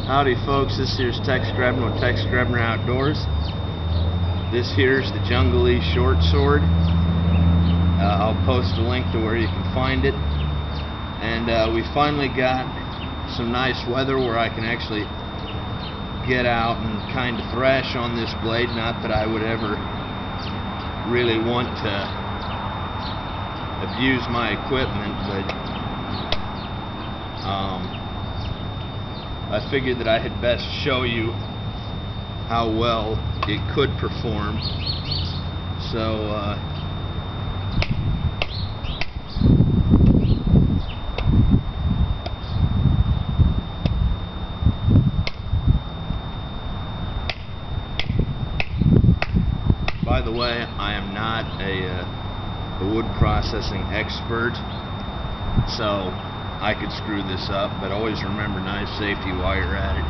Howdy folks, this here's Tex Grebner with Tex Grebner Outdoors. This here's the Junglee short sword. I'll post a link to where you can find it. And we finally got some nice weather where I can actually get out and kind of thrash on this blade. Not that I would ever really want to abuse my equipment, but I figured that I had best show you how well it could perform. So by the way, I am not a wood processing expert, so I could screw this up, but always remember knife safety while you're at it.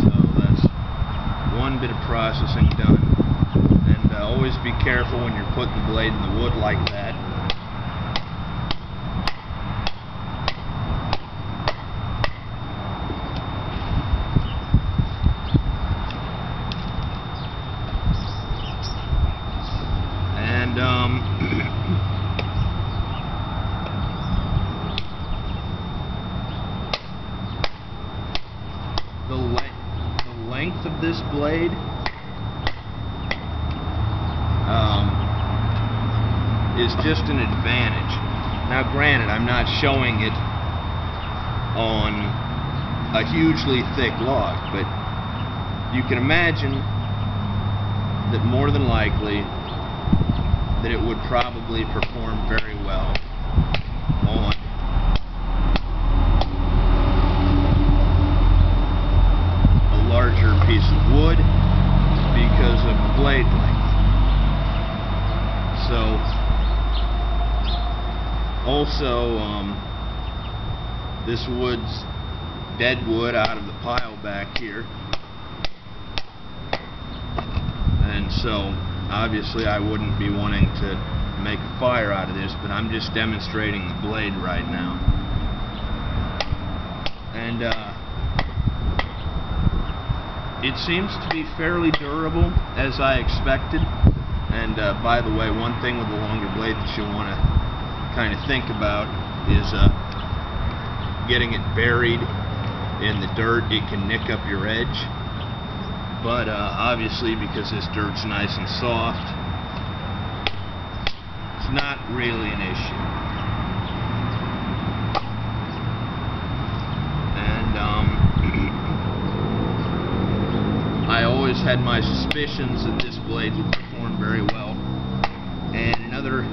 So that's one bit of processing done, and always be careful when you're putting the blade in the wood like that. The length of this blade is just an advantage. Now granted, I'm not showing it on a hugely thick log, but you can imagine that more than likely that it would probably perform very well on a larger piece of wood because of the blade length. So also this wood's dead wood out of the pile back here, and so obviously I wouldn't be wanting to make a fire out of this, but I'm just demonstrating the blade right now. And it seems to be fairly durable, as I expected. And by the way, one thing with a longer blade that you'll want to kind of think about is getting it buried in the dirt. It can nick up your edge. But obviously, because this dirt's nice and soft, it's not really an issue. And I always had my suspicions that this blade would perform very well. And another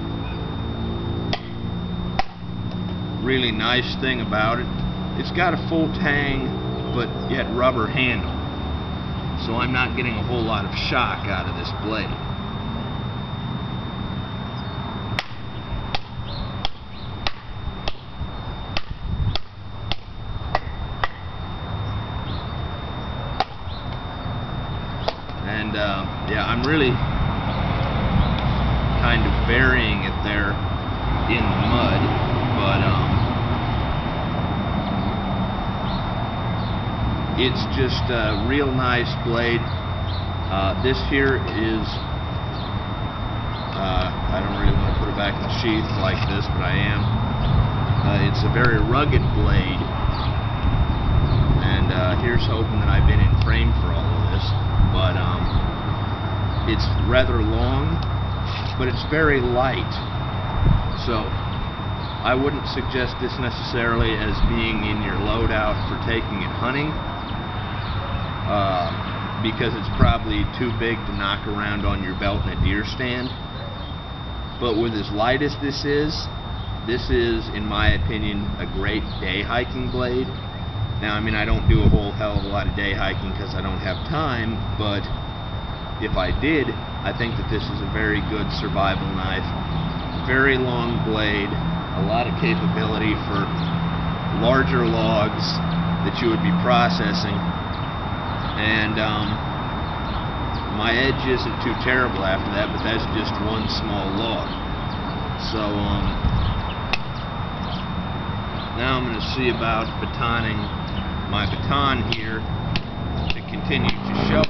really nice thing about it, it's got a full tang, but yet rubber handle. So I'm not getting a whole lot of shock out of this blade. And yeah, I'm really kind of burying it there in the mud, but it's just a real nice blade. This here is, I don't really want to put it back in the sheath like this, but I am. It's a very rugged blade, and here's hoping that I've been in frame for all of this. But it's rather long, but it's very light. So I wouldn't suggest this necessarily as being in your loadout for taking it hunting. Because it's probably too big to knock around on your belt in a deer stand. But with as light as this is, in my opinion, a great day hiking blade. Now, I mean, I don't do a whole hell of a lot of day hiking because I don't have time, but if I did, I think that this is a very good survival knife. Very long blade, a lot of capability for larger logs that you would be processing. and my edge isn't too terrible after that, but that's just one small log. So now I'm going to see about batoning my baton here to continue to show it.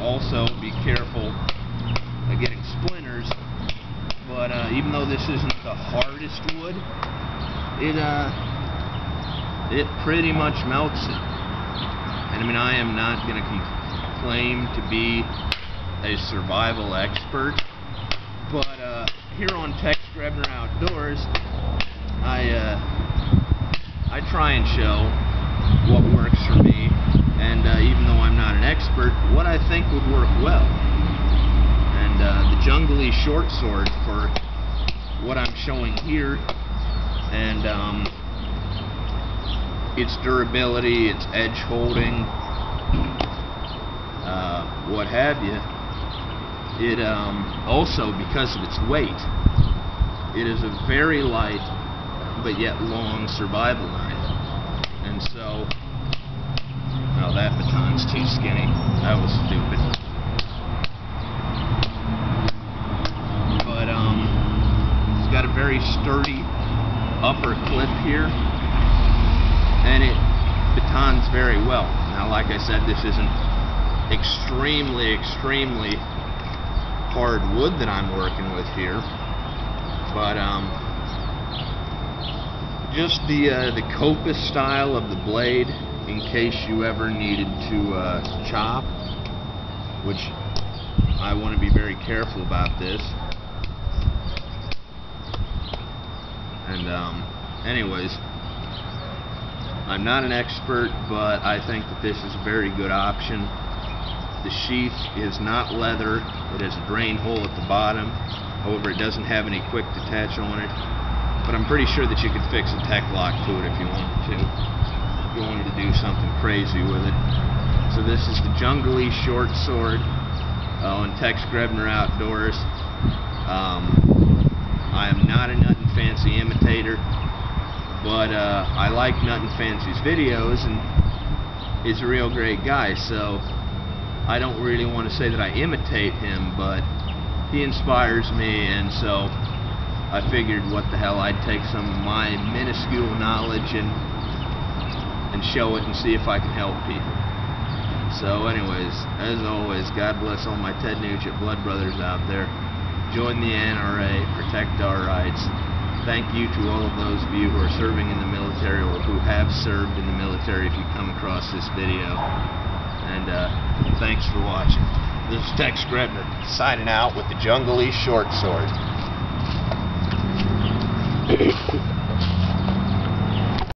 Also be careful of getting splinters, but even though this isn't the hardest wood, it pretty much melts it. And I mean, I am not going to claim to be a survival expert, but here on Grebner Outdoors, I try and show what works for me, and even though I'm not an expert, what I think would work well. And the Junglee short sword for what I'm showing here, and its durability, its edge holding, what have you. It also, because of its weight, it is a very light but yet long survival knife. And so, oh, that baton's too skinny. That was stupid. But it's got a very sturdy upper clip here, and it batons very well. Now, like I said, this isn't extremely hard wood that I'm working with here, but just the coppice style of the blade, in case you ever needed to chop, which I want to be very careful about this. And anyways, I'm not an expert, but I think that this is a very good option. The sheath is not leather. It has a drain hole at the bottom. However, it doesn't have any quick detach on it. But I'm pretty sure that you could fix a tech lock to it if you wanted to. If you wanted to do something crazy with it. So this is the Junglee short sword on Grebner Outdoors. I am not a Nut and Fancy imitator, but I like Nut and Fancy's videos, and he's a real great guy. So I don't really want to say that I imitate him, but he inspires me, and so I figured, what the hell, I'd take some of my minuscule knowledge and show it and see if I can help people. So anyways, as always, God bless all my Ted Nugent blood brothers out there. Join the NRA, protect our rights. Thank you to all of those of you who are serving in the military or who have served in the military if you come across this video. And thanks for watching. This is Grebner signing out with the Junglee short sword.